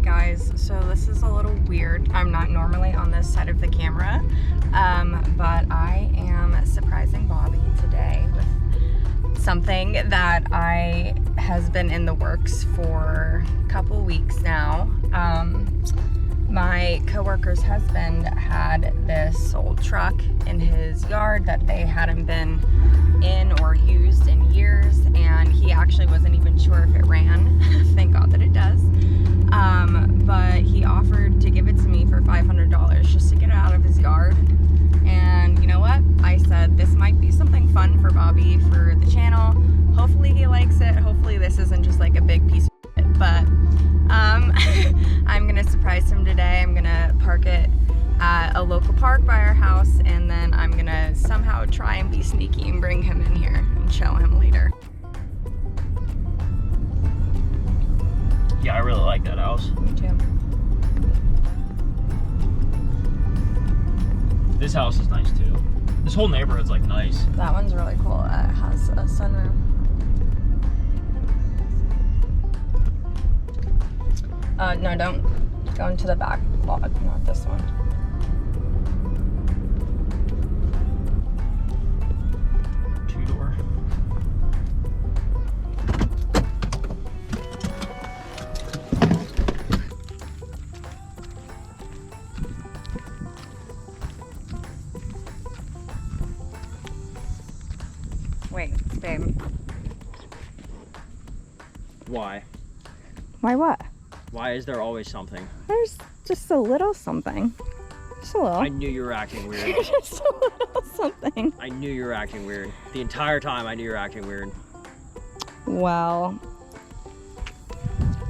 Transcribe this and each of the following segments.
guys, so this is a little weird. I'm not normally on this side of the camera, but I am surprising Bobby today with something that has been in the works for a couple weeks now. My coworker's husband had this old truck in his yard that they hadn't been in or used in years, and he actually wasn't even sure if it ran. Thank God that it does. But he offered to give it to me for $500 just to get it out of his yard. And you know what? I said this might be something fun for Bobby for the channel. Hopefully he likes it. Hopefully this isn't just like a big piece of shit, but I'm gonna surprise him today. I'm gonna park it at a local park by our house, and then I'm gonna somehow try and be sneaky and bring him in here and show him later. Yeah, I really like that house. Me too. This house is nice too. This whole neighborhood's like nice. That one's really cool. It has a sunroom. No, don't go into the back lot, not this one. Two-door. Wait, babe. Why? Why what? Why is there always something? There's just a little something. Just a little. I knew you were acting weird. Just a little something. I knew you were acting weird. The entire time I knew you were acting weird. Well,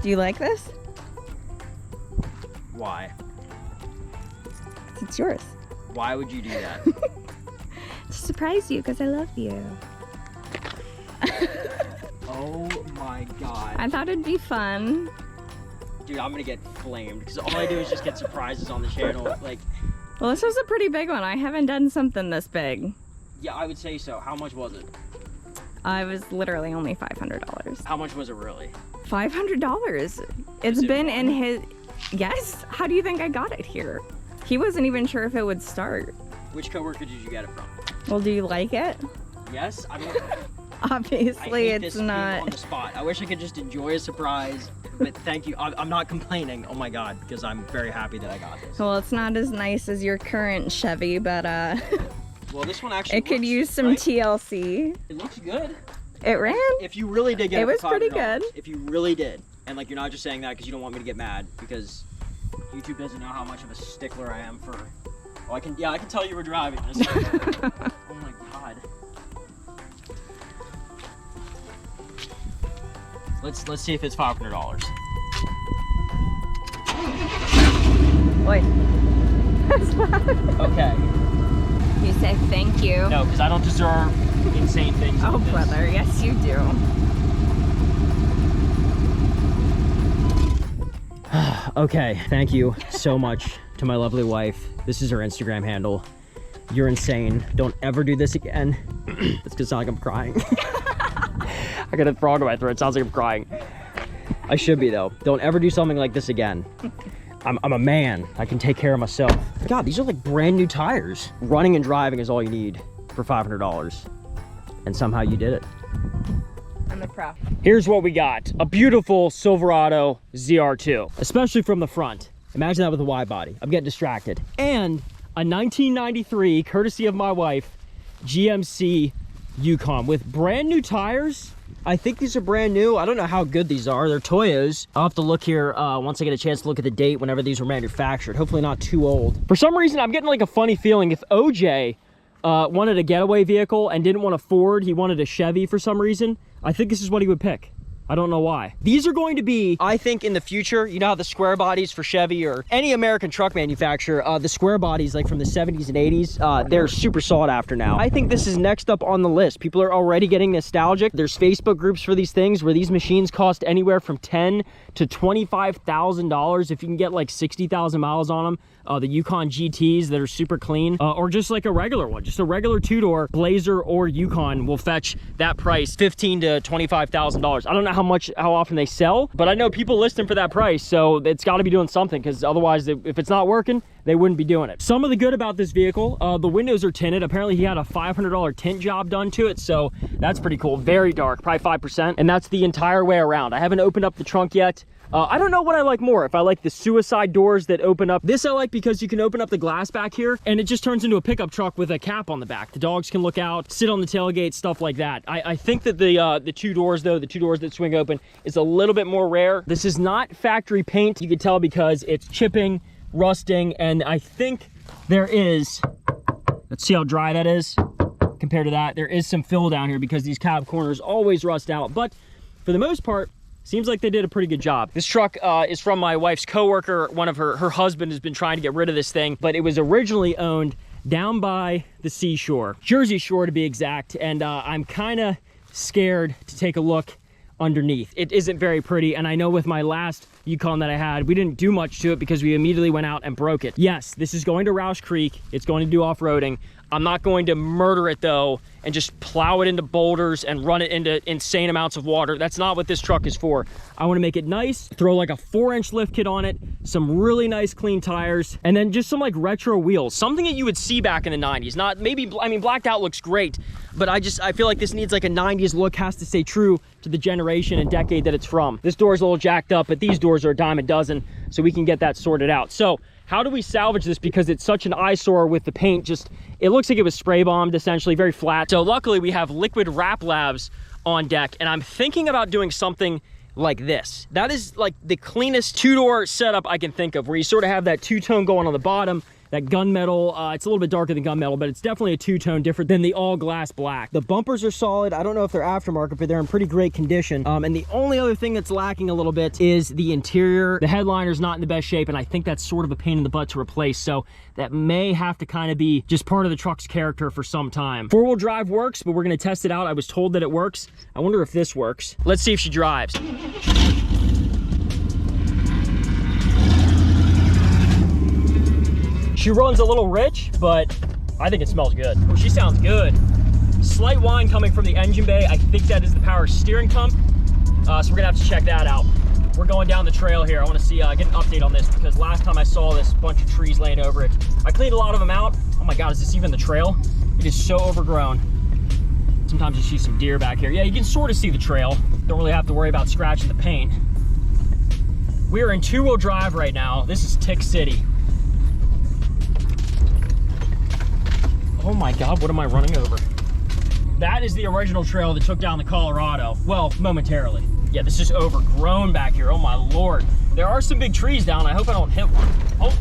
do you like this? Why? It's yours. Why would you do that? To surprise you, because I love you. Oh my God. I thought it'd be fun. Dude, I'm gonna get flamed because all I do is just get surprises on the channel. Like, Well, this was a pretty big one. I haven't done something this big. yeah, I would say so. How much was it? I was literally only $500. How much was it really? $500. It's Is it been fun? in his... Yes? How do you think I got it here? He wasn't even sure if it would start. Which coworker did you get it from? Well, do you like it? Yes? I mean, Obviously, I hate it's this being on not. the spot. I wish I could just enjoy a surprise, but thank you. I'm not complaining. Oh my God, because I'm very happy that I got this. Well, it's not as nice as your current Chevy, but Well, this one actually it could works, use some right? TLC. It looks good. It ran. If you really did get It was for pretty $500, good. If you really did, and like you're not just saying that because you don't want me to get mad, because YouTube doesn't know how much of a stickler I am for. Oh, I can tell you were driving this. Oh my God. Let's see if it's $500. Wait. That's loud. Okay. You say thank you. No, because I don't deserve insane things. Oh, like this. brother. Yes, you do. Okay, thank you so much to my lovely wife. This is her Instagram handle. You're insane. Don't ever do this again. It's gonna sound like I'm crying. I got a frog in my throat. It sounds like I'm crying. I should be though. Don't ever do something like this again. I'm a man. I can take care of myself. God, these are like brand new tires. Running and driving is all you need for $500. And somehow you did it. I'm a pro. Here's what we got. A beautiful Silverado ZR2, especially from the front. Imagine that with a wide body. I'm getting distracted. And a 1993, courtesy of my wife, GMC Yukon with brand new tires. I think these are brand new. I don't know how good these are. They're Toyos. I'll have to look here once I get a chance to look at the date whenever these were manufactured. Hopefully not too old. For some reason, I'm getting like a funny feeling if OJ wanted a getaway vehicle and didn't want a Ford, he wanted a Chevy for some reason, I think this is what he would pick. I don't know why. These are going to be, I think in the future, you know how the square bodies for Chevy or any American truck manufacturer, the square bodies like from the 70s and 80s, they're super sought after now. I think this is next up on the list. People are already getting nostalgic. There's Facebook groups for these things where these machines cost anywhere from $10,000 to $25,000 if you can get like 60,000 miles on them. The Yukon GTs that are super clean, or just like a regular one, just a regular two-door Blazer or Yukon will fetch that price, $15,000 to $25,000. I don't know how often they sell, but I know people list them for that price, so it's got to be doing something, because otherwise, if it's not working, they wouldn't be doing it. Some of the good about this vehicle, the windows are tinted. Apparently, he had a $500 tint job done to it, so that's pretty cool. Very dark, probably 5%, and that's the entire way around. I haven't opened up the trunk yet. I don't know what I like more, if I like the suicide doors that open up. This I like because you can open up the glass back here and it just turns into a pickup truck with a cap on the back. The dogs can look out, sit on the tailgate, stuff like that. I think that the two doors though, the two doors that swing open, is a little bit more rare. This is not factory paint. You can tell because it's chipping, rusting, and I think there is, let's see how dry that is compared to that. There is some fill down here because these cab corners always rust out, but for the most part, seems like they did a pretty good job. This truck is from my wife's coworker. One of her husband has been trying to get rid of this thing, but it was originally owned down by the seashore, Jersey Shore to be exact. And I'm kind of scared to take a look underneath. It isn't very pretty. And I know with my last Yukon that I had, we didn't do much to it because we immediately went out and broke it. Yes, this is going to Roush Creek. It's going to do off-roading. I'm not going to murder it though and just plow it into boulders and run it into insane amounts of water. That's not what this truck is for. I want to make it nice, throw like a 4-inch lift kit on it, some really nice clean tires, and then just some like retro wheels, something that you would see back in the 90s. Not maybe, I mean, blacked out looks great, but I feel like this needs like a 90s look, has to stay true to the generation and decade that it's from. This door is a little jacked up, but these doors are a dime a dozen, so we can get that sorted out. So how do we salvage this? Because it's such an eyesore with the paint, just, it looks like it was spray bombed essentially, very flat. So luckily we have liquid wrap labs on deck, and I'm thinking about doing something like this. That is like the cleanest two-door setup I can think of, where you sort of have that two-tone going on the bottom, that gunmetal. It's a little bit darker than gunmetal, but it's definitely a two-tone, different than the all-glass black. The bumpers are solid. I don't know if they're aftermarket, but they're in pretty great condition. And the only other thing that's lacking a little bit is the interior. The headliner's not in the best shape, and I think that's sort of a pain in the butt to replace. So that may have to kind of be just part of the truck's character for some time. Four-wheel drive works, but we're gonna test it out. I was told that it works. I wonder if this works. Let's see if she drives. She runs a little rich, but I think it smells good. Oh, she sounds good. Slight whine coming from the engine bay. I think that is the power steering pump. So we're gonna have to check that out. We're going down the trail here. I wanna see, get an update on this, because last time I saw this bunch of trees laying over it. I cleaned a lot of them out. Oh my God, is this even the trail? It is so overgrown. Sometimes you see some deer back here. Yeah, you can sort of see the trail. Don't really have to worry about scratching the paint. We're in two-wheel drive right now. This is Tick City. Oh my God, what am I running over? That is the original trail that took down the Colorado. Well, momentarily. Yeah, this is overgrown back here. Oh my Lord. There are some big trees down. I hope I don't hit one. Oh.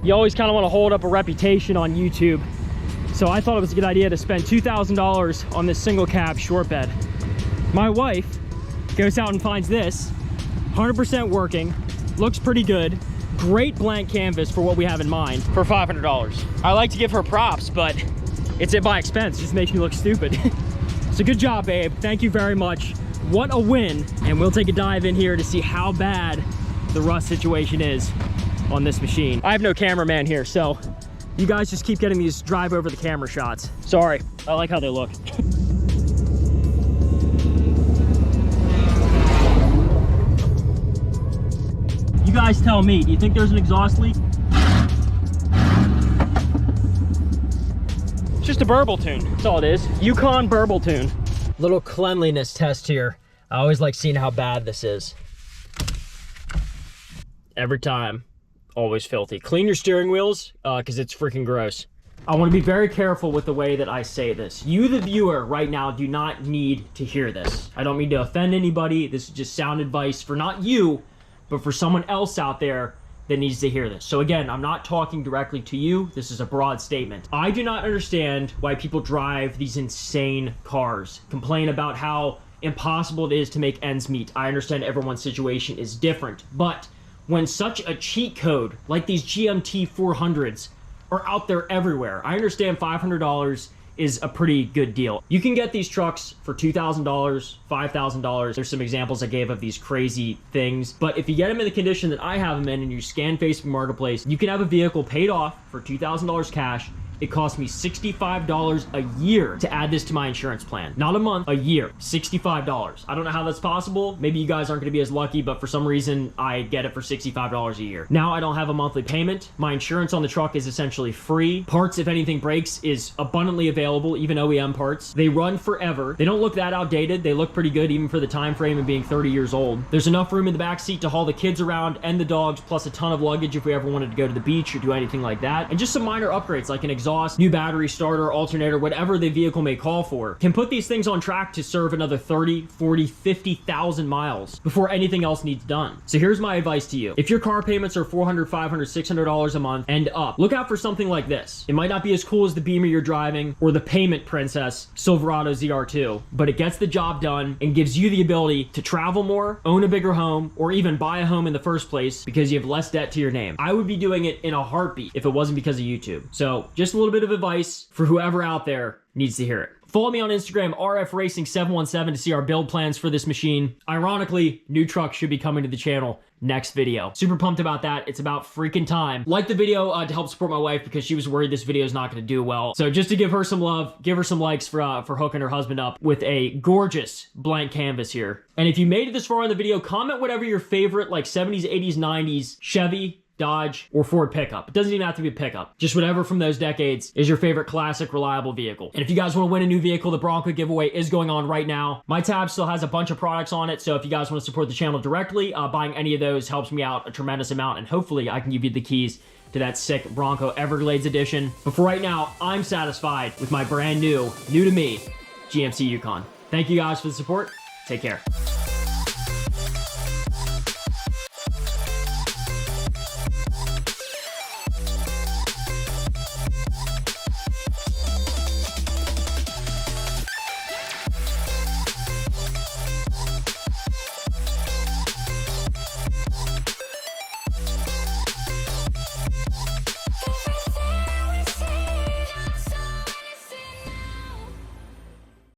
You always kind of want to hold up a reputation on YouTube. So I thought it was a good idea to spend $2,000 on this single cab short bed. My wife goes out and finds this, 100% working, looks pretty good, great blank canvas for what we have in mind, for $500. I like to give her props, but it's at my expense. It just makes me look stupid. So good job, babe. Thank you very much. What a win. And we'll take a dive in here to see how bad the rust situation is on this machine. I have no cameraman here, so you guys just keep getting these drive over the camera shots. Sorry, I like how they look. You guys tell me, do you think there's an exhaust leak? It's just a burble tune, that's all it is. Yukon burble tune. Little cleanliness test here. I always like seeing how bad this is. Every time. Always filthy. Clean your steering wheels, because it's freaking gross. I want to be very careful with the way that I say this. You, the viewer, right now, do not need to hear this. I don't mean to offend anybody. This is just sound advice for not you, but for someone else out there that needs to hear this. So again, I'm not talking directly to you. This is a broad statement. I do not understand why people drive these insane cars, complain about how impossible it is to make ends meet. I understand everyone's situation is different, but when such a cheat code like these GMT 400s are out there everywhere, I understand $500 is a pretty good deal. You can get these trucks for $2,000, $5,000. There's some examples I gave of these crazy things, but if you get them in the condition that I have them in and you scan Facebook Marketplace, you can have a vehicle paid off for $2,000 cash. It cost me $65 a year to add this to my insurance plan. Not a month, a year. $65. I don't know how that's possible. Maybe you guys aren't gonna be as lucky, but for some reason, I get it for $65 a year. Now I don't have a monthly payment. My insurance on the truck is essentially free. Parts, if anything breaks, is abundantly available, even OEM parts. They run forever. They don't look that outdated. They look pretty good, even for the time frame of being 30 years old. There's enough room in the back seat to haul the kids around and the dogs, plus a ton of luggage if we ever wanted to go to the beach or do anything like that. And just some minor upgrades, like an exhaust, new battery, starter, alternator, whatever the vehicle may call for, can put these things on track to serve another 30, 40, 50,000 miles before anything else needs done. So here's my advice to you. If your car payments are $400, $500, $600 a month and up, look out for something like this. It might not be as cool as the Beamer you're driving or the Payment Princess Silverado ZR2, but it gets the job done and gives you the ability to travel more, own a bigger home, or even buy a home in the first place because you have less debt to your name. I would be doing it in a heartbeat if it wasn't because of YouTube. So just a little bit of advice for whoever out there needs to hear it. Follow me on Instagram, RFRacing717, to see our build plans for this machine. Ironically, new truck should be coming to the channel next video. Super pumped about that. It's about freaking time. Like the video to help support my wife because she was worried this video is not going to do well. So just to give her some love, give her some likes for hooking her husband up with a gorgeous blank canvas here. And if you made it this far in the video, comment whatever your favorite like 70s, 80s, 90s Chevy, Dodge, or Ford pickup. It doesn't even have to be a pickup. Just whatever from those decades is your favorite classic, reliable vehicle. And if you guys want to win a new vehicle, the Bronco giveaway is going on right now. My tab still has a bunch of products on it, so if you guys want to support the channel directly, buying any of those helps me out a tremendous amount, and hopefully I can give you the keys to that sick Bronco Everglades edition. But for right now, I'm satisfied with my brand new to me, GMC Yukon. Thank you guys for the support. Take care.